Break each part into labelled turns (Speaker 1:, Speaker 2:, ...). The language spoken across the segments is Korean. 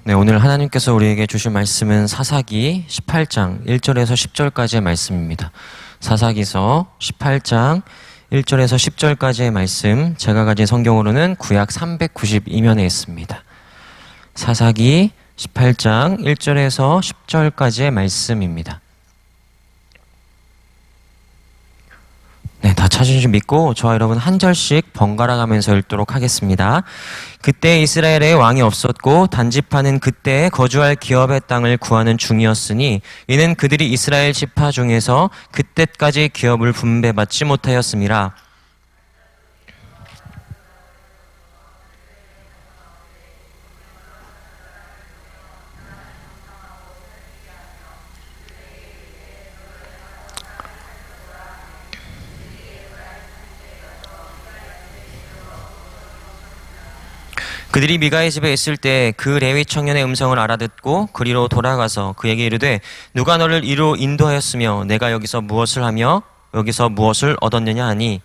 Speaker 1: 네, 오늘 하나님께서 우리에게 주신 말씀은 사사기 18장 1절에서 10절까지의 말씀입니다. 사사기서 18장 1절에서 10절까지의 말씀, 제가 가진 성경으로는 구약 392면에 있습니다. 사사기 18장 1절에서 10절까지의 말씀입니다. 네, 다 찾으신 줄 믿고 저와 여러분 한 절씩 번갈아 가면서 읽도록 하겠습니다. 그때 이스라엘에 왕이 없었고 단지파는 그때 거주할 기업의 땅을 구하는 중이었으니 이는 그들이 이스라엘 지파 중에서 그때까지 기업을 분배받지 못하였음이라. 그들이 미가의 집에 있을 때 그 레위 청년의 음성을 알아듣고 그리로 돌아가서 그에게 이르되 누가 너를 이로 인도하였으며 내가 여기서 무엇을 하며 여기서 무엇을 얻었느냐 하니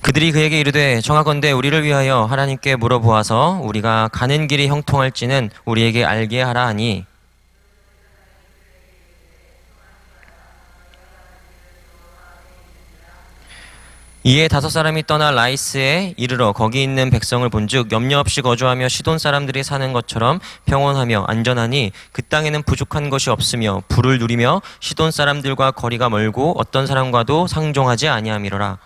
Speaker 1: 그들이 그에게 이르되 정하건대 우리를 위하여 하나님께 물어보아서 우리가 가는 길이 형통할지는 우리에게 알게 하라 하니 이에 5사람이 떠나 라이스에 이르러 거기 있는 백성을 본즉 염려 없이 거주하며 시돈 사람들이 사는 것처럼 평온하며 안전하니 그 땅에는 부족한 것이 없으며 부를 누리며 시돈 사람들과 거리가 멀고 어떤 사람과도 상종하지 아니함이로라.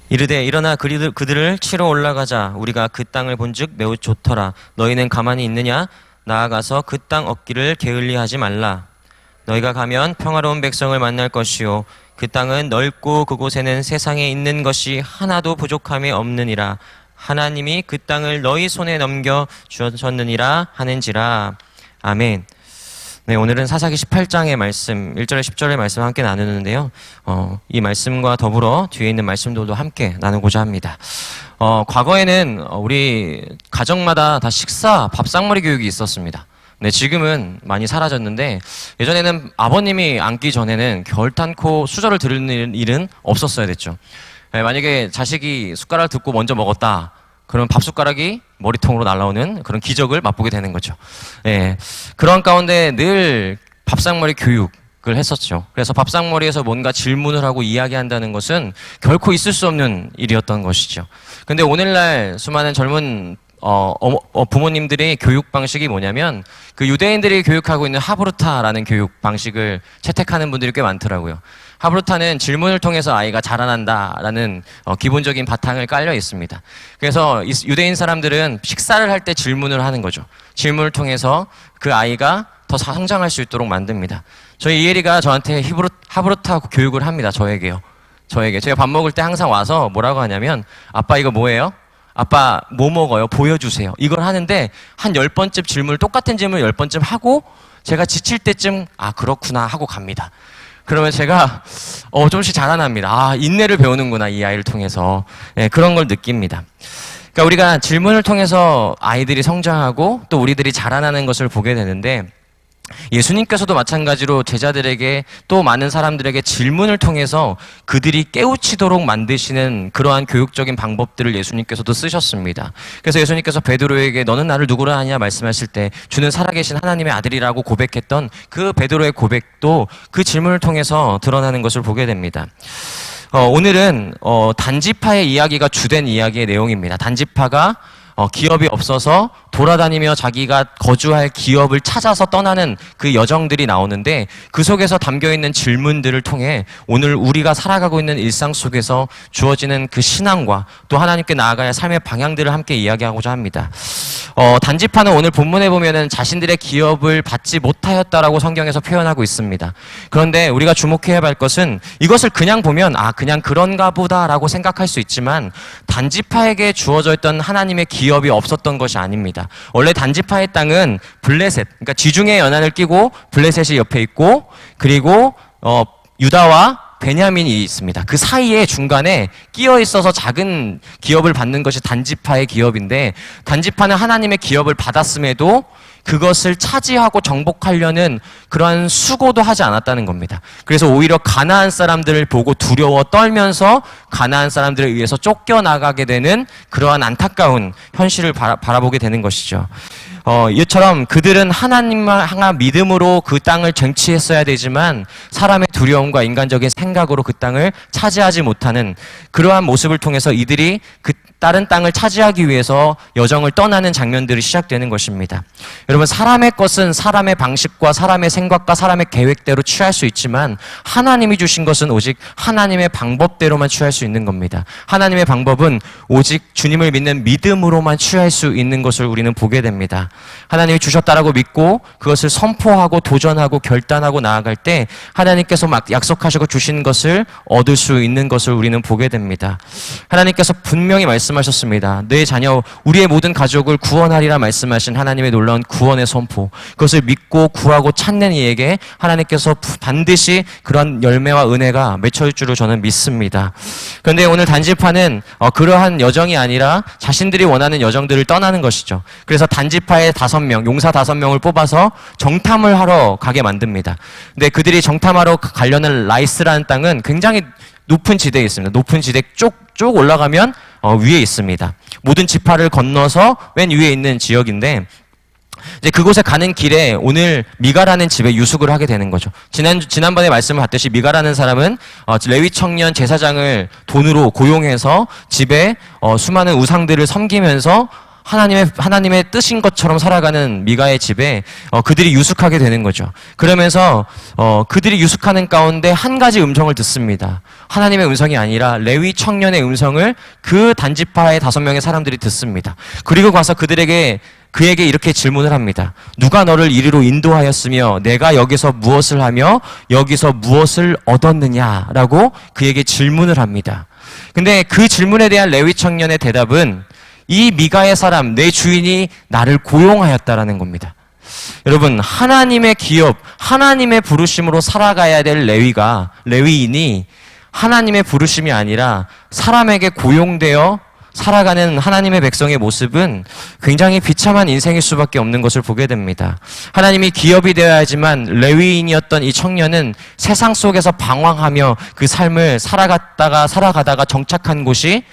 Speaker 1: 이르되 일어나 그들을 치러 올라가자. 우리가 그 땅을 본즉 매우 좋더라. 너희는 가만히 있느냐? 나아가서 그 땅 얻기를 게을리하지 말라. 너희가 가면 평화로운 백성을 만날 것이요 그 땅은 넓고 그곳에는 세상에 있는 것이 하나도 부족함이 없느니라. 하나님이 그 땅을 너희 손에 넘겨 주셨느니라 하는지라. 아멘. 네, 오늘은 사사기 18장의 말씀, 1절에 10절의 말씀 함께 나누는데요. 이 말씀과 더불어 뒤에 있는 말씀들도 함께 나누고자 합니다. 과거에는 우리 가정마다 다 식사, 밥상머리 교육이 있었습니다. 네, 지금은 많이 사라졌는데 예전에는 아버님이 앉기 전에는 결단코 수저를 들는 일은 없었어야 됐죠. 네, 만약에 자식이 숟가락을 듣고 먼저 먹었다. 그러면 밥 숟가락이 머리통으로 날아오는 그런 기적을 맛보게 되는 거죠. 예. 그런 가운데 늘 밥상머리 교육을 했었죠. 그래서 밥상머리에서 뭔가 질문을 하고 이야기한다는 것은 결코 있을 수 없는 일이었던 것이죠. 근데 오늘날 수많은 젊은 부모님들의 교육 방식이 뭐냐면 그 유대인들이 교육하고 있는 하브루타라는 교육 방식을 채택하는 분들이 꽤 많더라고요. 하브루타는 질문을 통해서 아이가 자라난다라는 기본적인 바탕을 깔려 있습니다. 그래서 유대인 사람들은 식사를 할 때 질문을 하는 거죠. 질문을 통해서 그 아이가 더 성장할 수 있도록 만듭니다. 저희 이혜리가 저한테 하브루타 교육을 합니다. 저에게요. 제가 밥 먹을 때 항상 와서 뭐라고 하냐면 아빠 이거 뭐예요? 아빠 뭐 먹어요? 보여주세요. 이걸 하는데 한 10번쯤 질문을 똑같은 질문을 10번쯤 하고 제가 지칠 때쯤 아 그렇구나 하고 갑니다. 그러면 제가 조금씩 자라납니다. 인내를 배우는구나 이 아이를 통해서. 네, 그런 걸 느낍니다. 그러니까 우리가 질문을 통해서 아이들이 성장하고 또 우리들이 자라나는 것을 보게 되는데 예수님께서도 마찬가지로 제자들에게 또 많은 사람들에게 질문을 통해서 그들이 깨우치도록 만드시는 그러한 교육적인 방법들을 예수님께서도 쓰셨습니다. 그래서 예수님께서 베드로에게 너는 나를 누구로 하냐 말씀하실 때 주는 살아계신 하나님의 아들이라고 고백했던 그 베드로의 고백도 그 질문을 통해서 드러나는 것을 보게 됩니다. 오늘은 단지파의 이야기가 주된 이야기의 내용입니다. 단지파가 기업이 없어서 돌아다니며 자기가 거주할 기업을 찾아서 떠나는 그 여정들이 나오는데 그 속에서 담겨있는 질문들을 통해 오늘 우리가 살아가고 있는 일상 속에서 주어지는 그 신앙과 또 하나님께 나아가야 삶의 방향들을 함께 이야기하고자 합니다. 단지파는 오늘 본문에 보면은 자신들의 기업을 받지 못하였다라고 성경에서 표현하고 있습니다. 그런데 우리가 주목해야 할 것은 이것을 그냥 보면 그냥 그런가 보다라고 생각할 수 있지만 단지파에게 주어져 있던 하나님의 기업이 없었던 것이 아닙니다. 원래 단지파의 땅은 블레셋, 그러니까 지중해 연안을 끼고 블레셋이 옆에 있고 그리고 유다와 베냐민이 있습니다. 그 사이에 중간에 끼어 있어서 작은 기업을 받는 것이 단지파의 기업인데, 단지파는 하나님의 기업을 받았음에도 그것을 차지하고 정복하려는 그러한 수고도 하지 않았다는 겁니다. 그래서 오히려 가나안 사람들을 보고 두려워 떨면서 가나안 사람들에 의해서 쫓겨나가게 되는 그러한 안타까운 현실을 바라보게 되는 것이죠. 이처럼 그들은 하나님만 향한 믿음으로 그 땅을 쟁취했어야 되지만 사람의 두려움과 인간적인 생각으로 그 땅을 차지하지 못하는 그러한 모습을 통해서 이들이 그 다른 땅을 차지하기 위해서 여정을 떠나는 장면들이 시작되는 것입니다. 여러분, 사람의 것은 사람의 방식과 사람의 생각과 사람의 계획대로 취할 수 있지만 하나님이 주신 것은 오직 하나님의 방법대로만 취할 수 있는 겁니다. 하나님의 방법은 오직 주님을 믿는 믿음으로만 취할 수 있는 것을 우리는 보게 됩니다. 하나님이 주셨다라고 믿고 그것을 선포하고 도전하고 결단하고 나아갈 때 하나님께서 막 약속하시고 주신 것을 얻을 수 있는 것을 우리는 보게 됩니다. 하나님께서 분명히 말씀하셨습니다. 내 자녀, 우리의 모든 가족을 구원하리라 말씀하신 하나님의 놀라운 구원의 선포, 그것을 믿고 구하고 찾는 이에게 하나님께서 반드시 그런 열매와 은혜가 맺혀질 줄을 저는 믿습니다. 그런데 오늘 단지파는 그러한 여정이 아니라 자신들이 원하는 여정들을 떠나는 것이죠. 그래서 단지파의 5명, 용사 5명을 뽑아서 정탐을 하러 가게 만듭니다. 근데 그들이 정탐하러 가려는 라이스라는 땅은 굉장히 높은 지대에 있습니다. 높은 지대 쭉 올라가면 위에 있습니다. 모든 지파를 건너서 맨 위에 있는 지역인데, 이제 그곳에 가는 길에 오늘 미가라는 집에 유숙을 하게 되는 거죠. 지난번에 말씀을 받듯이 미가라는 사람은 레위 청년 제사장을 돈으로 고용해서 집에 수많은 우상들을 섬기면서 하나님의 뜻인 것처럼 살아가는 미가의 집에 그들이 유숙하게 되는 거죠. 그러면서 그들이 유숙하는 가운데 한 가지 음성을 듣습니다. 하나님의 음성이 아니라 레위 청년의 음성을 그 단지파의 5명의 사람들이 듣습니다. 그리고 가서 그에게 이렇게 질문을 합니다. 누가 너를 이리로 인도하였으며 내가 여기서 무엇을 하며 여기서 무엇을 얻었느냐라고 그에게 질문을 합니다. 근데 그 질문에 대한 레위 청년의 대답은 이 미가의 사람, 내 주인이 나를 고용하였다라는 겁니다. 여러분, 하나님의 기업, 하나님의 부르심으로 살아가야 될 레위인이 하나님의 부르심이 아니라 사람에게 고용되어 살아가는 하나님의 백성의 모습은 굉장히 비참한 인생일 수밖에 없는 것을 보게 됩니다. 하나님이 기업이 되어야지만 레위인이었던 이 청년은 세상 속에서 방황하며 그 삶을 살아가다가 정착한 곳이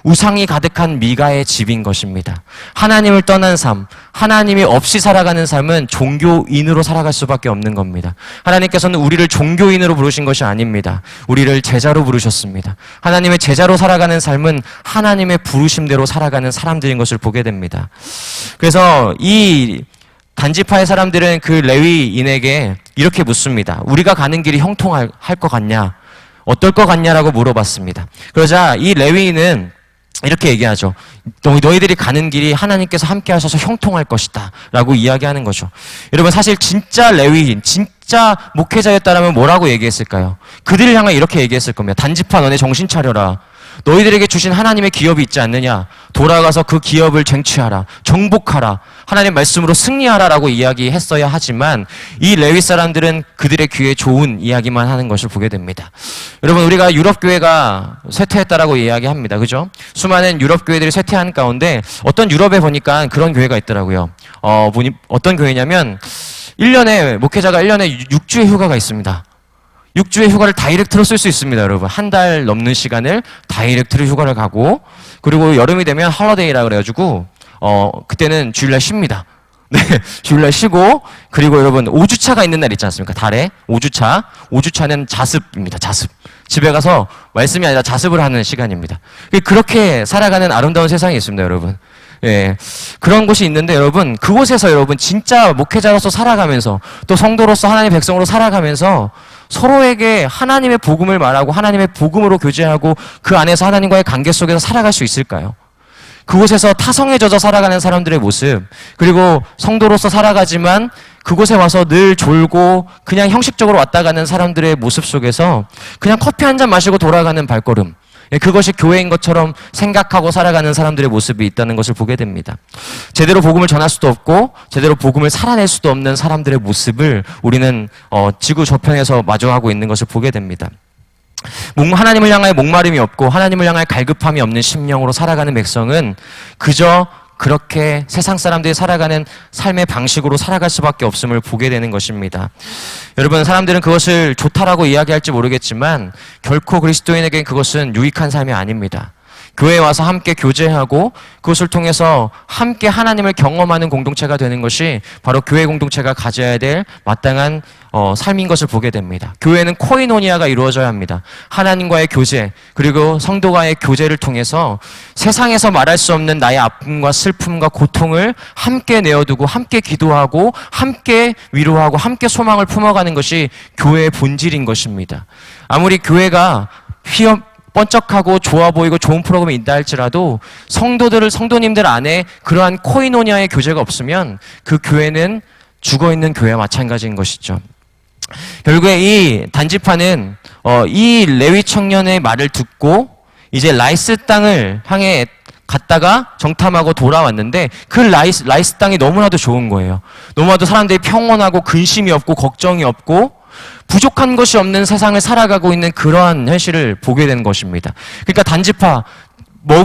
Speaker 1: 우상이 가득한 미가의 집인 것입니다. 하나님을 떠난 삶, 하나님이 없이 살아가는 삶은 종교인으로 살아갈 수밖에 없는 겁니다. 하나님께서는 우리를 종교인으로 부르신 것이 아닙니다. 우리를 제자로 부르셨습니다. 하나님의 제자로 살아가는 삶은 하나님의 부르심대로 살아가는 사람들인 것을 보게 됩니다. 그래서 이 단지파의 사람들은 그 레위인에게 이렇게 묻습니다. 우리가 가는 길이 형통할 것 같냐? 어떨 것 같냐라고 물어봤습니다. 그러자 이 레위인은 이렇게 얘기하죠. 너희들이 가는 길이 하나님께서 함께 하셔서 형통할 것이다 라고 이야기하는 거죠. 여러분, 사실 진짜 레위인, 진짜 목회자였다라면 뭐라고 얘기했을까요? 그들을 향해 이렇게 얘기했을 겁니다. 단지파, 너네 정신 차려라. 너희들에게 주신 하나님의 기업이 있지 않느냐? 돌아가서 그 기업을 쟁취하라. 정복하라. 하나님의 말씀으로 승리하라라고 이야기했어야 하지만 이 레위 사람들은 그들의 귀에 좋은 이야기만 하는 것을 보게 됩니다. 여러분, 우리가 유럽 교회가 쇠퇴했다라고 이야기합니다. 그죠? 수많은 유럽 교회들이 쇠퇴한 가운데 어떤 유럽에 보니까 그런 교회가 있더라고요. 어떤 교회냐면 목회자가 1년에 6주의 휴가가 있습니다. 6주의 휴가를 다이렉트로 쓸 수 있습니다, 여러분. 한 달 넘는 시간을 다이렉트로 휴가를 가고, 그리고 여름이 되면 헐러데이라 그래가지고, 그때는 주일날 쉽니다. 네, 주일날 쉬고, 그리고 여러분, 5주차가 있는 날 있지 않습니까? 달에 5주차. 5주차는 자습입니다, 자습. 집에 가서 말씀이 아니라 자습을 하는 시간입니다. 그렇게 살아가는 아름다운 세상이 있습니다, 여러분. 예, 그런 곳이 있는데 여러분, 그곳에서 여러분 진짜 목회자로서 살아가면서 또 성도로서 하나님의 백성으로 살아가면서 서로에게 하나님의 복음을 말하고 하나님의 복음으로 교제하고 그 안에서 하나님과의 관계 속에서 살아갈 수 있을까요? 그곳에서 타성에 젖어 살아가는 사람들의 모습, 그리고 성도로서 살아가지만 그곳에 와서 늘 졸고 그냥 형식적으로 왔다 가는 사람들의 모습 속에서 그냥 커피 한 잔 마시고 돌아가는 발걸음, 그것이 교회인 것처럼 생각하고 살아가는 사람들의 모습이 있다는 것을 보게 됩니다. 제대로 복음을 전할 수도 없고 제대로 복음을 살아낼 수도 없는 사람들의 모습을 우리는 지구 저편에서 마주하고 있는 것을 보게 됩니다. 하나님을 향하여 목마름이 없고 하나님을 향하여 갈급함이 없는 심령으로 살아가는 백성은 그저 그렇게 세상 사람들이 살아가는 삶의 방식으로 살아갈 수밖에 없음을 보게 되는 것입니다. 여러분, 사람들은 그것을 좋다라고 이야기할지 모르겠지만 결코 그리스도인에게는 그것은 유익한 삶이 아닙니다. 교회에 와서 함께 교제하고 그것을 통해서 함께 하나님을 경험하는 공동체가 되는 것이 바로 교회 공동체가 가져야 될 마땅한 삶인 것을 보게 됩니다. 교회는 코이노니아가 이루어져야 합니다. 하나님과의 교제, 그리고 성도와의 교제를 통해서 세상에서 말할 수 없는 나의 아픔과 슬픔과 고통을 함께 내어두고 함께 기도하고 함께 위로하고 함께 소망을 품어가는 것이 교회의 본질인 것입니다. 아무리 교회가 번쩍하고 좋아 보이고 좋은 프로그램이 있다 할지라도 성도님들 안에 그러한 코이노니아의 교제가 없으면 그 교회는 죽어있는 교회와 마찬가지인 것이죠. 결국에 이 단지파는 이 레위 청년의 말을 듣고 이제 라이스 땅을 향해 갔다가 정탐하고 돌아왔는데 그 라이스 땅이 너무나도 좋은 거예요. 너무나도 사람들이 평온하고 근심이 없고 걱정이 없고 부족한 것이 없는 세상을 살아가고 있는 그러한 현실을 보게 된 것입니다. 그러니까 단지파,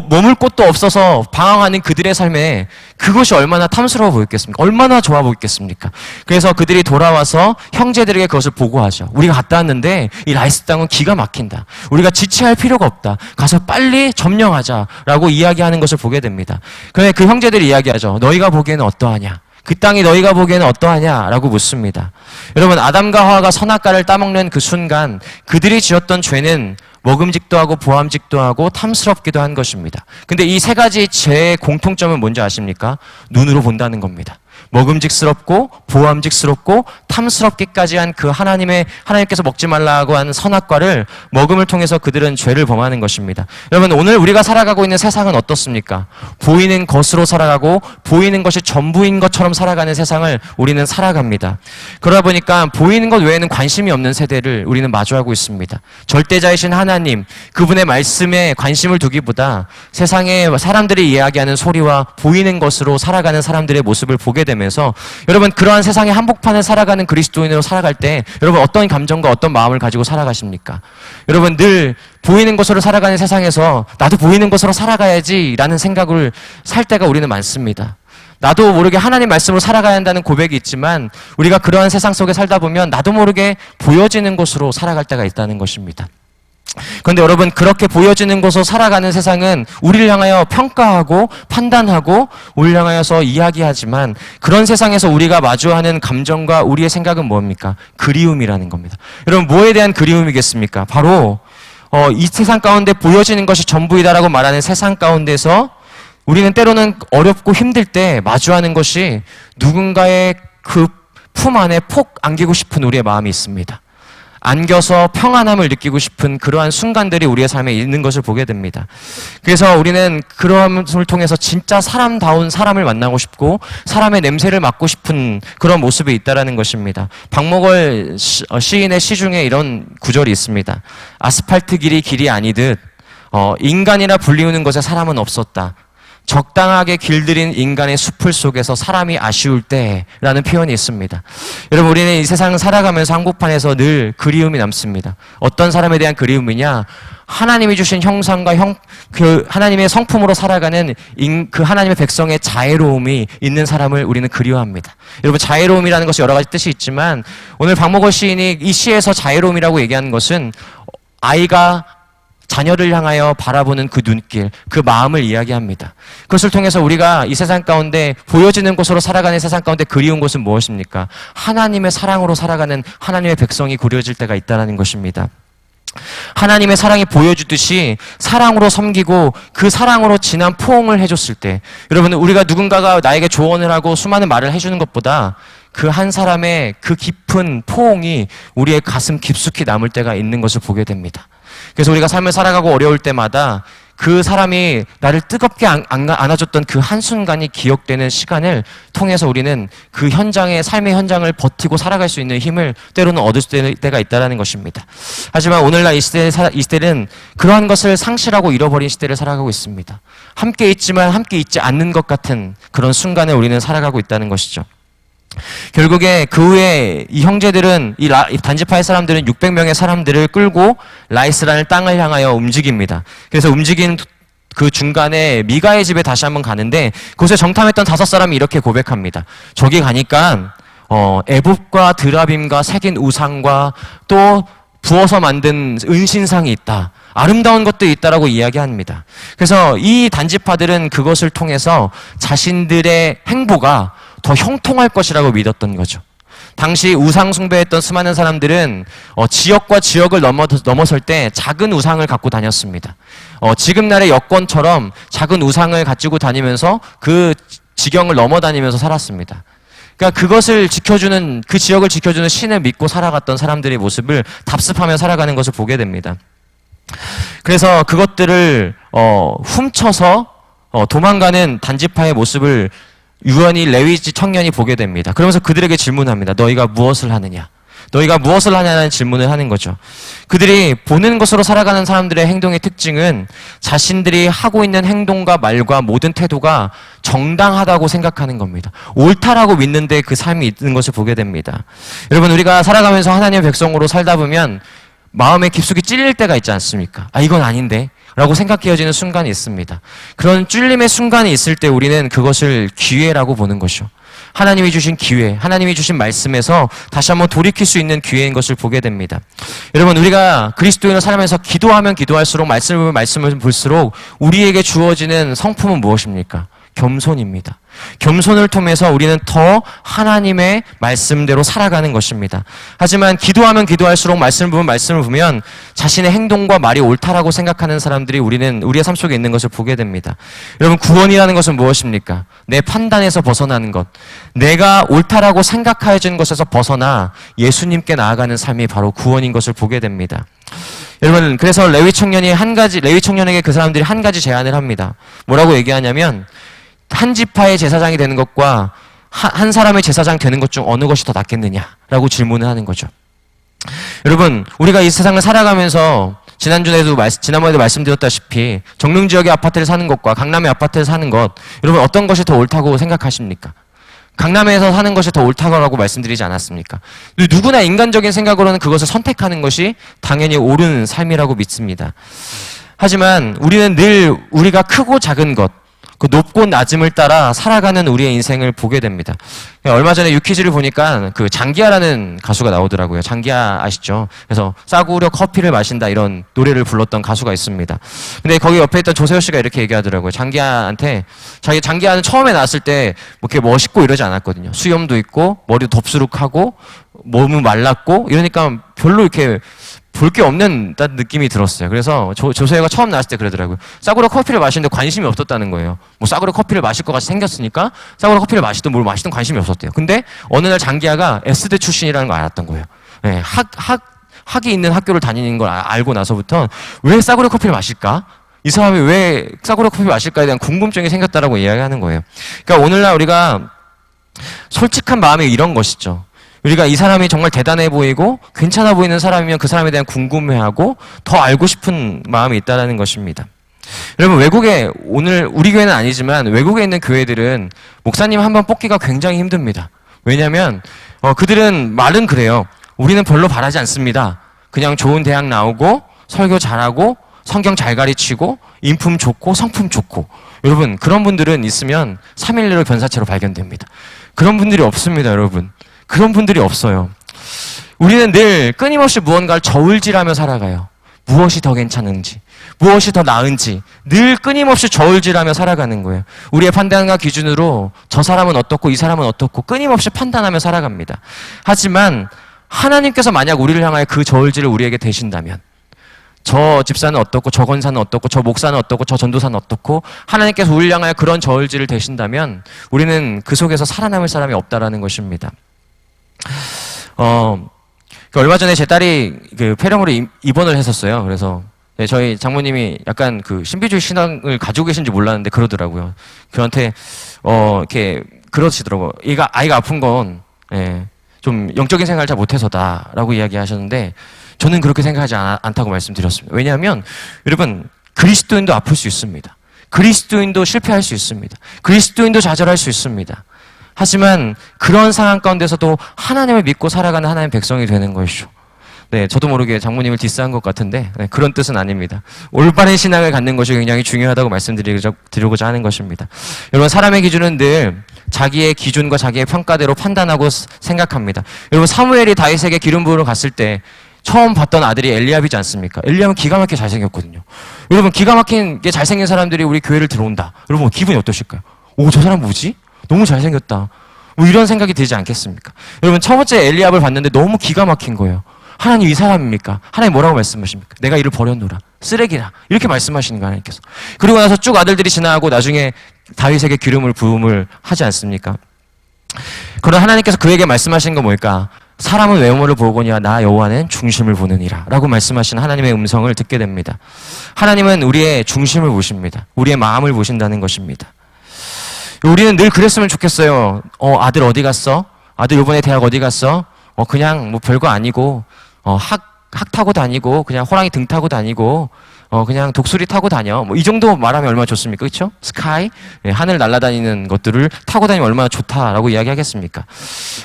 Speaker 1: 머물 곳도 없어서 방황하는 그들의 삶에 그것이 얼마나 탐스러워 보였겠습니까? 얼마나 좋아 보였겠습니까? 그래서 그들이 돌아와서 형제들에게 그것을 보고하죠. 우리가 갔다 왔는데 이 라이스 땅은 기가 막힌다. 우리가 지체할 필요가 없다. 가서 빨리 점령하자라고 이야기하는 것을 보게 됩니다. 그런데 그 형제들이 이야기하죠. 너희가 보기에는 어떠하냐? 그 땅이 너희가 보기에는 어떠하냐라고 묻습니다. 여러분, 아담과 하와가 선악과를 따먹는 그 순간 그들이 지었던 죄는 먹음직도 하고 보암직도 하고 탐스럽기도 한 것입니다. 근데 이 세 가지 죄의 공통점은 뭔지 아십니까? 눈으로 본다는 겁니다. 먹음직스럽고 보암직스럽고 탐스럽기까지 한 그 하나님께서 먹지 말라고 하는 선악과를 먹음을 통해서 그들은 죄를 범하는 것입니다. 여러분, 오늘 우리가 살아가고 있는 세상은 어떻습니까? 보이는 것으로 살아가고 보이는 것이 전부인 것처럼 살아가는 세상을 우리는 살아갑니다. 그러다 보니까 보이는 것 외에는 관심이 없는 세대를 우리는 마주하고 있습니다. 절대자이신 하나님, 그분의 말씀에 관심을 두기보다 세상에 사람들이 이야기하는 소리와 보이는 것으로 살아가는 사람들의 모습을 보게 되면서 여러분, 그러한 세상의 한복판을 살아가는 그리스도인으로 살아갈 때 여러분 어떤 감정과 어떤 마음을 가지고 살아가십니까? 여러분, 늘 보이는 것으로 살아가는 세상에서 나도 보이는 것으로 살아가야지 라는 생각을 살 때가 우리는 많습니다. 나도 모르게 하나님 말씀으로 살아가야 한다는 고백이 있지만 우리가 그러한 세상 속에 살다 보면 나도 모르게 보여지는 것으로 살아갈 때가 있다는 것입니다. 그런데 여러분, 그렇게 보여지는 것으로 살아가는 세상은 우리를 향하여 평가하고 판단하고 우리를 향하여서 이야기하지만 그런 세상에서 우리가 마주하는 감정과 우리의 생각은 뭡니까? 그리움이라는 겁니다. 여러분, 뭐에 대한 그리움이겠습니까? 바로 이 세상 가운데 보여지는 것이 전부이다라고 말하는 세상 가운데서 우리는 때로는 어렵고 힘들 때 마주하는 것이 누군가의 그 품 안에 폭 안기고 싶은 우리의 마음이 있습니다. 안겨서 평안함을 느끼고 싶은 그러한 순간들이 우리의 삶에 있는 것을 보게 됩니다. 그래서 우리는 그러한 것을 통해서 진짜 사람다운 사람을 만나고 싶고 사람의 냄새를 맡고 싶은 그런 모습이 있다라는 것입니다. 박목월 시인의 시 중에 이런 구절이 있습니다. 아스팔트 길이 아니듯 인간이라 불리우는 곳에 사람은 없었다. 적당하게 길들인 인간의 숲을 속에서 사람이 아쉬울 때라는 표현이 있습니다. 여러분, 우리는 이 세상을 살아가면서 한복판에서 늘 그리움이 남습니다. 어떤 사람에 대한 그리움이냐? 하나님이 주신 형상과 그 하나님의 성품으로 살아가는 그 하나님의 백성의 자애로움이 있는 사람을 우리는 그리워합니다. 여러분, 자애로움이라는 것이 여러 가지 뜻이 있지만 오늘 박목월 시인이 이 시에서 자애로움이라고 얘기하는 것은 아이가 자녀를 향하여 바라보는 그 눈길, 그 마음을 이야기합니다. 그것을 통해서 우리가 이 세상 가운데 보여지는 곳으로 살아가는 세상 가운데 그리운 것은 무엇입니까? 하나님의 사랑으로 살아가는 하나님의 백성이 그려질 때가 있다는 것입니다. 하나님의 사랑이 보여주듯이 사랑으로 섬기고 그 사랑으로 진한 포옹을 해줬을 때, 여러분, 우리가 누군가가 나에게 조언을 하고 수많은 말을 해주는 것보다 그 한 사람의 그 깊은 포옹이 우리의 가슴 깊숙이 남을 때가 있는 것을 보게 됩니다. 그래서 우리가 삶을 살아가고 어려울 때마다 그 사람이 나를 뜨겁게 안아줬던 그 한순간이 기억되는 시간을 통해서 우리는 그 삶의 현장을 버티고 살아갈 수 있는 힘을 때로는 얻을 때가 있다는 것입니다. 하지만 오늘날 이 시대는 그러한 것을 상실하고 잃어버린 시대를 살아가고 있습니다. 함께 있지만 함께 있지 않는 것 같은 그런 순간에 우리는 살아가고 있다는 것이죠. 결국에 그 후에 이 형제들은 이 단지파의 사람들은 600명의 사람들을 끌고 라이스라는 땅을 향하여 움직입니다. 그래서 움직이는 그 중간에 미가의 집에 다시 한번 가는데 그곳에 정탐했던 5사람이 이렇게 고백합니다. 저기 가니까 에봇과 드라빔과 새긴 우상과 또 부어서 만든 은신상이 있다. 아름다운 것도 있다라고 이야기합니다. 그래서 이 단지파들은 그것을 통해서 자신들의 행보가 더 형통할 것이라고 믿었던 거죠. 당시 우상 숭배했던 수많은 사람들은 지역과 지역을 넘어설 때 작은 우상을 갖고 다녔습니다. 지금날의 여권처럼 작은 우상을 가지고 다니면서 그 지경을 넘어다니면서 살았습니다. 그러니까 그것을 지켜주는, 그 지역을 지켜주는 신을 믿고 살아갔던 사람들의 모습을 답습하며 살아가는 것을 보게 됩니다. 그래서 그것들을 훔쳐서 도망가는 단지파의 모습을 유언이 레위지 청년이 보게 됩니다. 그러면서 그들에게 질문합니다. 너희가 무엇을 하느냐? 너희가 무엇을 하냐는 질문을 하는 거죠. 그들이 보는 것으로 살아가는 사람들의 행동의 특징은 자신들이 하고 있는 행동과 말과 모든 태도가 정당하다고 생각하는 겁니다. 옳다라고 믿는데 그 삶이 있는 것을 보게 됩니다. 여러분, 우리가 살아가면서 하나님의 백성으로 살다 보면 마음에 깊숙이 찔릴 때가 있지 않습니까? 아, 이건 아닌데? 라고 생각해지는 순간이 있습니다. 그런 찔림의 순간이 있을 때 우리는 그것을 기회라고 보는 것이죠. 하나님이 주신 기회, 하나님이 주신 말씀에서 다시 한번 돌이킬 수 있는 기회인 것을 보게 됩니다. 여러분, 우리가 그리스도인으로 살면서 기도하면 기도할수록 말씀을 보면 말씀을 볼수록 우리에게 주어지는 성품은 무엇입니까? 겸손입니다. 겸손을 통해서 우리는 더 하나님의 말씀대로 살아가는 것입니다. 하지만 기도하면 기도할수록 말씀을 보면 자신의 행동과 말이 옳다라고 생각하는 사람들이 우리의 삶 속에 있는 것을 보게 됩니다. 여러분, 구원이라는 것은 무엇입니까? 내 판단에서 벗어나는 것, 내가 옳다라고 생각하여진 것에서 벗어나 예수님께 나아가는 삶이 바로 구원인 것을 보게 됩니다. 여러분, 그래서 레위 청년에게 그 사람들이 한 가지 제안을 합니다. 뭐라고 얘기하냐면, 한 지파의 제사장이 되는 것과 한 사람의 제사장 되는 것 중 어느 것이 더 낫겠느냐라고 질문을 하는 거죠. 여러분, 우리가 이 세상을 살아가면서 지난번에도 말씀드렸다시피 정릉 지역의 아파트를 사는 것과 강남의 아파트를 사는 것, 여러분 어떤 것이 더 옳다고 생각하십니까? 강남에서 사는 것이 더 옳다고 말씀드리지 않았습니까? 누구나 인간적인 생각으로는 그것을 선택하는 것이 당연히 옳은 삶이라고 믿습니다. 하지만 우리는 늘 우리가 크고 작은 것, 그 높고 낮음을 따라 살아가는 우리의 인생을 보게 됩니다. 얼마 전에 유퀴즈를 보니까 그 장기하라는 가수가 나오더라고요. 장기하 아시죠? 그래서 싸구려 커피를 마신다 이런 노래를 불렀던 가수가 있습니다. 근데 거기 옆에 있던 조세호 씨가 이렇게 얘기하더라고요. 장기하한테 장기하는 처음에 나왔을 때 뭐 이렇게 멋있고 이러지 않았거든요. 수염도 있고 머리도 덥수룩하고 몸은 말랐고 이러니까 별로 이렇게 볼 게 없는 느낌이 들었어요. 그래서 조세호가 처음 나왔을 때 그러더라고요. 싸구려 커피를 마시는데 관심이 없었다는 거예요. 뭐 싸구려 커피를 마실 것 같이 생겼으니까 싸구려 커피를 마시든 뭘 마시든 관심이 없었대요. 근데 어느 날 장기하가 S대 출신이라는 걸 알았던 거예요. 네, 학이 있는 학교를 다니는 걸 알고 나서부터 왜 싸구려 커피를 마실까? 이 사람이 왜 싸구려 커피 마실까에 대한 궁금증이 생겼다라고 이야기하는 거예요. 그러니까 오늘날 우리가 솔직한 마음이 이런 것이죠. 우리가 이 사람이 정말 대단해 보이고 괜찮아 보이는 사람이면 그 사람에 대한 궁금해하고 더 알고 싶은 마음이 있다는 것입니다. 여러분, 오늘 우리 교회는 아니지만 외국에 있는 교회들은 목사님 한 번 뽑기가 굉장히 힘듭니다. 왜냐하면 그들은 말은 그래요. 우리는 별로 바라지 않습니다. 그냥 좋은 대학 나오고 설교 잘하고 성경 잘 가르치고 인품 좋고 성품 좋고. 여러분, 그런 분들은 있으면 3일 내로 변사체로 발견됩니다. 그런 분들이 없습니다, 여러분. 그런 분들이 없어요. 우리는 늘 끊임없이 무언가를 저울질하며 살아가요. 무엇이 더 괜찮은지, 무엇이 더 나은지 늘 끊임없이 저울질하며 살아가는 거예요. 우리의 판단과 기준으로 저 사람은 어떻고 이 사람은 어떻고 끊임없이 판단하며 살아갑니다. 하지만 하나님께서 만약 우리를 향하여 그 저울질을 우리에게 대신다면, 저 집사는 어떻고 저 권사는 어떻고 저 목사는 어떻고 저 전도사는 어떻고 하나님께서 우리를 향하여 그런 저울질을 대신다면 우리는 그 속에서 살아남을 사람이 없다라는 것입니다. 얼마 전에 제 딸이 그 폐렴으로 입원을 했었어요. 그래서 저희 장모님이 약간 그 신비주의 신앙을 가지고 계신지 몰랐는데 그러더라고요. 그한테 이렇게 그러시더라고요. 아이가 아픈 건 좀 영적인 생활을 잘 못해서다라고 이야기하셨는데 저는 그렇게 생각하지 않다고 말씀드렸습니다. 왜냐하면 여러분, 그리스도인도 아플 수 있습니다. 그리스도인도 실패할 수 있습니다. 그리스도인도 좌절할 수 있습니다. 하지만 그런 상황 가운데서도 하나님을 믿고 살아가는 하나님의 백성이 되는 것이죠. 네, 저도 모르게 장모님을 디스한 것 같은데 그런 뜻은 아닙니다. 올바른 신앙을 갖는 것이 굉장히 중요하다고 말씀드리고자 하는 것입니다. 여러분, 사람의 기준은 늘 자기의 기준과 자기의 평가대로 판단하고 생각합니다. 여러분, 사무엘이 다윗에게 기름 부으러 갔을 때 처음 봤던 아들이 엘리압이지 않습니까? 엘리압은 기가 막히게 잘생겼거든요. 여러분, 기가 막힌 게 잘생긴 사람들이 우리 교회를 들어온다. 여러분, 기분이 어떠실까요? 오, 저 사람 뭐지? 너무 잘생겼다. 뭐 이런 생각이 들지 않겠습니까? 여러분, 첫 번째 엘리압을 봤는데 너무 기가 막힌 거예요. 하나님 이 사람입니까? 하나님 뭐라고 말씀하십니까? 내가 이를 버렸노라. 쓰레기라. 이렇게 말씀하시는 거예요, 하나님께서. 그리고 나서 쭉 아들들이 지나가고 나중에 다윗에게 기름을 부음을 하지 않습니까? 그러나 하나님께서 그에게 말씀하신 건 뭘까? 사람은 외모를 보거니와 나 여호와는 중심을 보느니라 라고 말씀하신 하나님의 음성을 듣게 됩니다. 하나님은 우리의 중심을 보십니다. 우리의 마음을 보신다는 것입니다. 우리는 늘 그랬으면 좋겠어요. 아들 어디 갔어? 아들 이번에 대학 어디 갔어? 그냥 뭐 별거 아니고 학 타고 다니고 그냥 호랑이 등 타고 다니고 그냥 독수리 타고 다녀. 뭐 이 정도 말하면 얼마나 좋습니까? 그렇죠? 스카이, 하늘 날아다니는 것들을 타고 다니면 얼마나 좋다라고 이야기하겠습니까?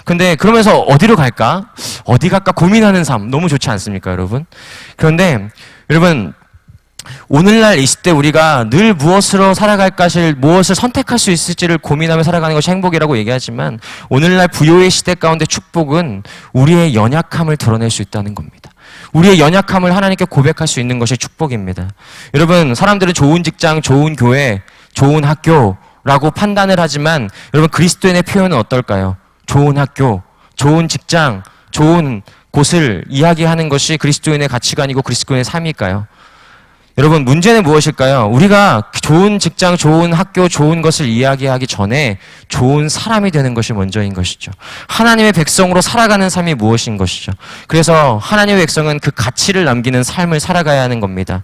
Speaker 1: 근데 그러면서 어디로 갈까? 어디 갈까 고민하는 삶 너무 좋지 않습니까, 여러분? 그런데 여러분, 오늘날 이 시대 우리가 늘 무엇으로 살아갈 것을, 무엇을 선택할 수 있을지를 고민하며 살아가는 것이 행복이라고 얘기하지만 오늘날 부요의 시대 가운데 축복은 우리의 연약함을 드러낼 수 있다는 겁니다. 우리의 연약함을 하나님께 고백할 수 있는 것이 축복입니다. 여러분, 사람들은 좋은 직장, 좋은 교회, 좋은 학교라고 판단을 하지만 여러분, 그리스도인의 표현은 어떨까요? 좋은 학교, 좋은 직장, 좋은 곳을 이야기하는 것이 그리스도인의 가치관이고 그리스도인의 삶일까요? 여러분, 문제는 무엇일까요? 우리가 좋은 직장, 좋은 학교, 좋은 것을 이야기하기 전에 좋은 사람이 되는 것이 먼저인 것이죠. 하나님의 백성으로 살아가는 삶이 무엇인 것이죠. 그래서 하나님의 백성은 그 가치를 남기는 삶을 살아가야 하는 겁니다.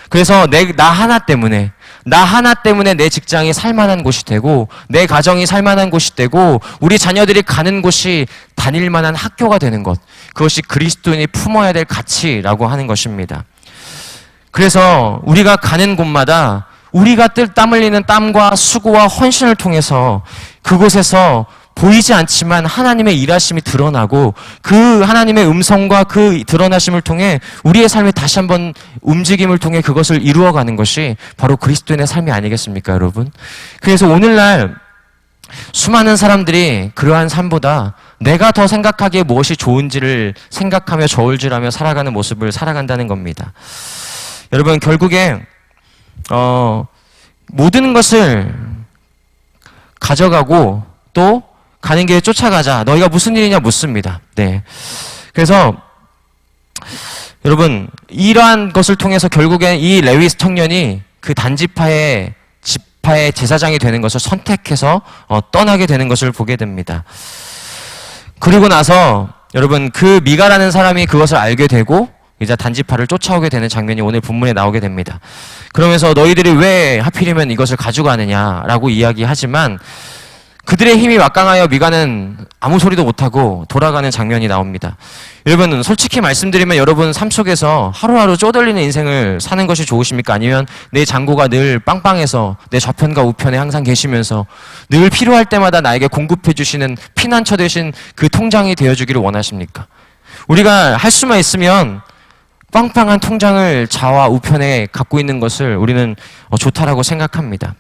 Speaker 1: 그래서 나 하나 때문에 내 직장이 살만한 곳이 되고 내 가정이 살만한 곳이 되고 우리 자녀들이 가는 곳이 다닐 만한 학교가 되는 것, 그것이 그리스도인이 품어야 될 가치라고 하는 것입니다. 그래서 우리가 가는 곳마다 우리가 땀 흘리는 땀과 수고와 헌신을 통해서 그곳에서 보이지 않지만 하나님의 일하심이 드러나고 그 하나님의 음성과 그 드러나심을 통해 우리의 삶에 다시 한번 움직임을 통해 그것을 이루어가는 것이 바로 그리스도인의 삶이 아니겠습니까, 여러분? 그래서 오늘날 수많은 사람들이 그러한 삶보다 내가 더 생각하기에 무엇이 좋은지를 생각하며 저울질하며 살아가는 모습을 살아간다는 겁니다. 여러분, 결국에 모든 것을 가져가고 또 가는 길에 쫓아가자. 너희가 무슨 일이냐 묻습니다. 네. 그래서 여러분, 이러한 것을 통해서 결국엔 이 레위 청년이 그 지파의 제사장이 되는 것을 선택해서 떠나게 되는 것을 보게 됩니다. 그리고 나서 여러분, 그 미가라는 사람이 그것을 알게 되고 이제 단지파를 쫓아오게 되는 장면이 오늘 본문에 나오게 됩니다. 그러면서 너희들이 왜 하필이면 이것을 가져가느냐라고 이야기하지만 그들의 힘이 막강하여 미가는 아무 소리도 못하고 돌아가는 장면이 나옵니다. 여러분, 솔직히 말씀드리면 여러분 삶 속에서 하루하루 쪼들리는 인생을 사는 것이 좋으십니까? 아니면 내 장고가 늘 빵빵해서 내 좌편과 우편에 항상 계시면서 늘 필요할 때마다 나에게 공급해 주시는 피난처 되신 그 통장이 되어주기를 원하십니까? 우리가 할 수만 있으면 빵빵한 통장을 좌와 우편에 갖고 있는 것을 우리는 좋다라고 생각합니다.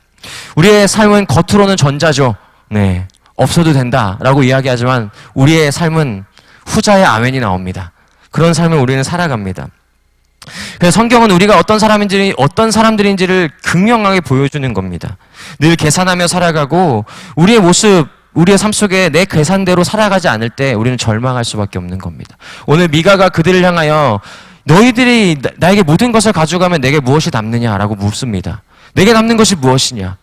Speaker 1: 우리의 삶은 겉으로는 전자죠. 네, 없어도 된다라고 이야기하지만 우리의 삶은 후자의 아멘이 나옵니다. 그런 삶을 우리는 살아갑니다. 그래서 성경은 우리가 어떤 사람들인지를 극명하게 보여주는 겁니다. 늘 계산하며 살아가고 우리의 모습, 우리의 삶 속에 내 계산대로 살아가지 않을 때 우리는 절망할 수밖에 없는 겁니다. 오늘 미가가 그들을 향하여 너희들이 나에게 모든 것을 가져가면 내게 무엇이 남느냐라고 묻습니다. 내게 남는 것이 무엇이냐?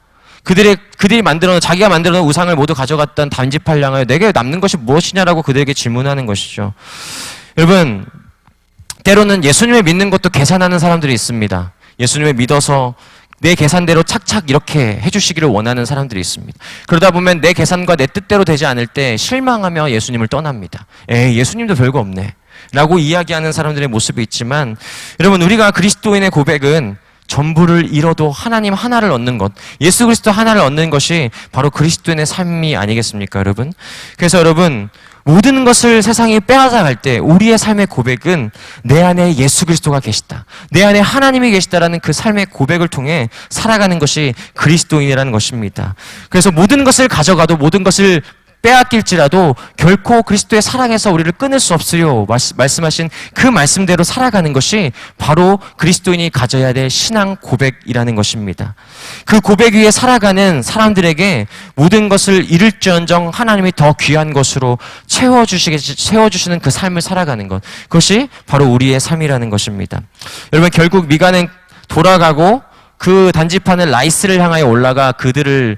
Speaker 1: 자기가 만들어 놓은 우상을 모두 가져갔던 단지파를 향하여 내게 남는 것이 무엇이냐라고 그들에게 질문하는 것이죠. 여러분, 때로는 예수님을 믿는 것도 계산하는 사람들이 있습니다. 예수님을 믿어서 내 계산대로 착착 이렇게 해주시기를 원하는 사람들이 있습니다. 그러다 보면 내 계산과 내 뜻대로 되지 않을 때 실망하며 예수님을 떠납니다. 예수님도 별거 없네 라고 이야기하는 사람들의 모습이 있지만 여러분, 우리가 그리스도인의 고백은 전부를 잃어도 하나님 하나를 얻는 것, 예수 그리스도 하나를 얻는 것이 바로 그리스도인의 삶이 아니겠습니까, 여러분? 그래서 여러분, 모든 것을 세상이 빼앗아 갈 때 우리의 삶의 고백은 내 안에 예수 그리스도가 계시다, 내 안에 하나님이 계시다라는 그 삶의 고백을 통해 살아가는 것이 그리스도인이라는 것입니다. 그래서 모든 것을 가져가도, 모든 것을 빼앗길지라도 결코 그리스도의 사랑에서 우리를 끊을 수 없으요 말씀하신 그 말씀대로 살아가는 것이 바로 그리스도인이 가져야 될 신앙 고백이라는 것입니다. 그 고백 위에 살아가는 사람들에게 모든 것을 잃을지언정 하나님이 더 귀한 것으로 채워주시는 그 삶을 살아가는 것, 그것이 바로 우리의 삶이라는 것입니다. 여러분, 결국 미가는 돌아가고 그 단지파는 라이스를 향하여 올라가 그들의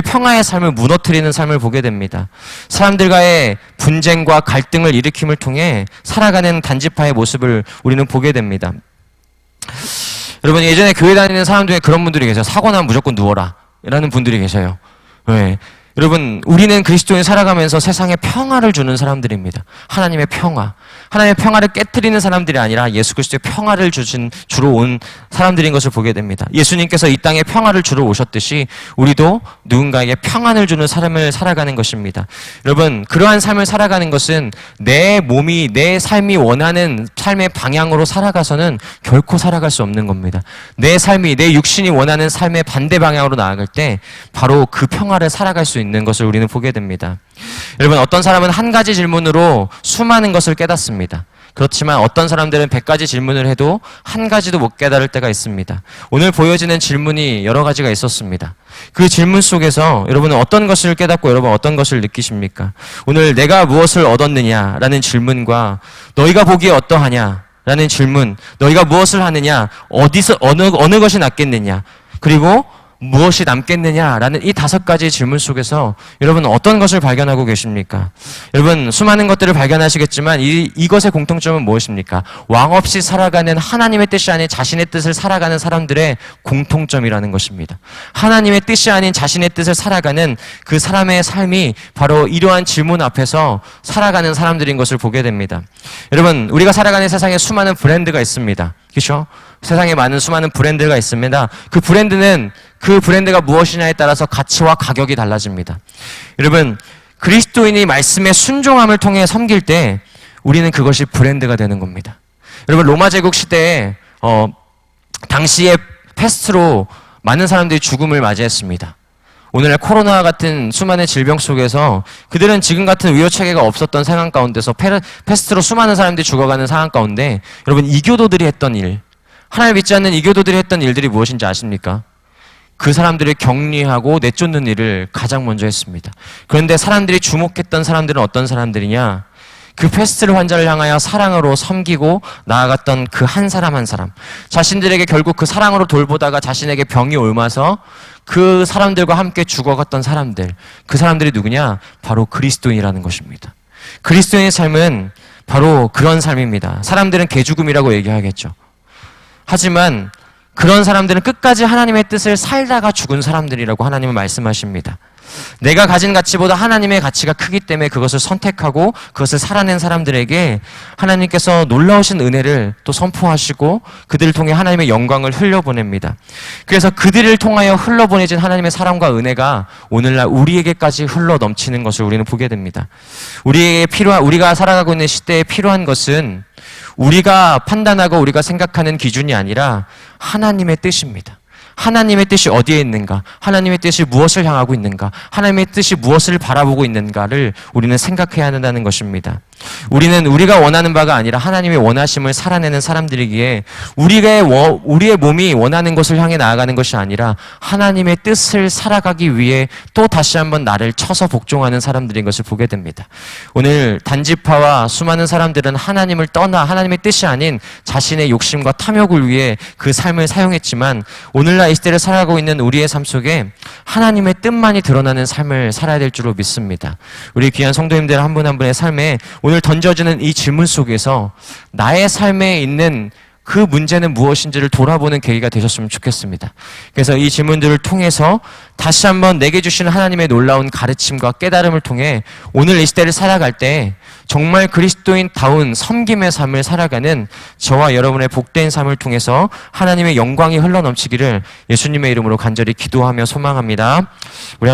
Speaker 1: 평화의 삶을 무너뜨리는 삶을 보게 됩니다. 사람들과의 분쟁과 갈등을 일으킴을 통해 살아가는 단지파의 모습을 우리는 보게 됩니다. 여러분, 예전에 교회 다니는 사람 중에 그런 분들이 계세요. 사고 나면 무조건 누워라 라는 분들이 계세요. 네. 여러분, 우리는 그리스도인 살아가면서 세상에 평화를 주는 사람들입니다. 하나님의 평화. 하나님의 평화를 깨트리는 사람들이 아니라 예수 그리스도의 평화를 주러 온 사람들인 것을 보게 됩니다. 예수님께서 이 땅에 평화를 주러 오셨듯이 우리도 누군가에게 평안을 주는 삶을 살아가는 것입니다. 여러분, 그러한 삶을 살아가는 것은 내 몸이, 내 삶이 원하는 삶의 방향으로 살아가서는 결코 살아갈 수 없는 겁니다. 내 삶이, 내 육신이 원하는 삶의 반대 방향으로 나아갈 때 바로 그 평화를 살아갈 수 있는 것을 우리는 보게 됩니다. 여러분, 어떤 사람은 한 가지 질문으로 수많은 것을 깨닫습니다. 그렇지만 어떤 사람들은 100가지 질문을 해도 한 가지도 못 깨달을 때가 있습니다. 오늘 보여지는 질문이 여러 가지가 있었습니다. 그 질문 속에서 여러분은 어떤 것을 깨닫고 여러분 어떤 것을 느끼십니까? 오늘 내가 무엇을 얻었느냐라는 질문과 너희가 보기에 어떠하냐 라는 질문, 너희가 무엇을 하느냐, 어디서 어느 것이 낫겠느냐, 그리고 무엇이 남겠느냐라는 이 5가지 질문 속에서 여러분 어떤 것을 발견하고 계십니까? 여러분, 수많은 것들을 발견하시겠지만 이것의 공통점은 무엇입니까? 왕 없이 살아가는 하나님의 뜻이 아닌 자신의 뜻을 살아가는 사람들의 공통점이라는 것입니다. 하나님의 뜻이 아닌 자신의 뜻을 살아가는 그 사람의 삶이 바로 이러한 질문 앞에서 살아가는 사람들인 것을 보게 됩니다. 여러분, 우리가 살아가는 세상에 수많은 브랜드가 있습니다. 그렇죠? 세상에 많은 수많은 브랜드가 있습니다. 그 브랜드가 무엇이냐에 따라서 가치와 가격이 달라집니다. 여러분, 그리스도인이 말씀의 순종함을 통해 섬길 때 우리는 그것이 브랜드가 되는 겁니다. 여러분, 로마 제국 시대에 당시의 패스트로 많은 사람들이 죽음을 맞이했습니다. 오늘날 코로나와 같은 수많은 질병 속에서 그들은 지금 같은 의료체계가 없었던 상황 가운데서 패스트로 수많은 사람들이 죽어가는 상황 가운데 여러분, 이교도들이 했던 일, 하나님을 믿지 않는 이교도들이 했던 일들이 무엇인지 아십니까? 그 사람들을 격리하고 내쫓는 일을 가장 먼저 했습니다. 그런데 사람들이 주목했던 사람들은 어떤 사람들이냐? 그 패스트 환자를 향하여 사랑으로 섬기고 나아갔던 그 한 사람 한 사람, 자신들에게 결국 그 사랑으로 돌보다가 자신에게 병이 옮아서 그 사람들과 함께 죽어갔던 사람들, 그 사람들이 누구냐? 바로 그리스도인이라는 것입니다. 그리스도인의 삶은 바로 그런 삶입니다. 사람들은 개죽음이라고 얘기하겠죠. 하지만 그런 사람들은 끝까지 하나님의 뜻을 살다가 죽은 사람들이라고 하나님은 말씀하십니다. 내가 가진 가치보다 하나님의 가치가 크기 때문에 그것을 선택하고 그것을 살아낸 사람들에게 하나님께서 놀라우신 은혜를 또 선포하시고 그들을 통해 하나님의 영광을 흘려보냅니다. 그래서 그들을 통하여 흘러보내진 하나님의 사랑과 은혜가 오늘날 우리에게까지 흘러 넘치는 것을 우리는 보게 됩니다. 우리가 살아가고 있는 시대에 필요한 것은 우리가 판단하고 우리가 생각하는 기준이 아니라 하나님의 뜻입니다. 하나님의 뜻이 어디에 있는가? 하나님의 뜻이 무엇을 향하고 있는가? 하나님의 뜻이 무엇을 바라보고 있는가를 우리는 생각해야 한다는 것입니다. 우리는 우리가 원하는 바가 아니라 하나님의 원하심을 살아내는 사람들이기에 우리의 몸이 원하는 것을 향해 나아가는 것이 아니라 하나님의 뜻을 살아가기 위해 또 다시 한번 나를 쳐서 복종하는 사람들인 것을 보게 됩니다. 오늘 단지파와 수많은 사람들은 하나님을 떠나 하나님의 뜻이 아닌 자신의 욕심과 탐욕을 위해 그 삶을 사용했지만 오늘날 이 시대를 살아가고 있는 우리의 삶 속에 하나님의 뜻만이 드러나는 삶을 살아야 될 줄로 믿습니다. 우리 귀한 성도님들 한 분 한 분의 삶에 오늘 던져지는 이 질문 속에서 나의 삶에 있는 그 문제는 무엇인지를 돌아보는 계기가 되셨으면 좋겠습니다. 그래서 이 질문들을 통해서 다시 한번 내게 주시는 하나님의 놀라운 가르침과 깨달음을 통해 오늘 이 시대를 살아갈 때 정말 그리스도인다운 섬김의 삶을 살아가는 저와 여러분의 복된 삶을 통해서 하나님의 영광이 흘러넘치기를 예수님의 이름으로 간절히 기도하며 소망합니다. 우리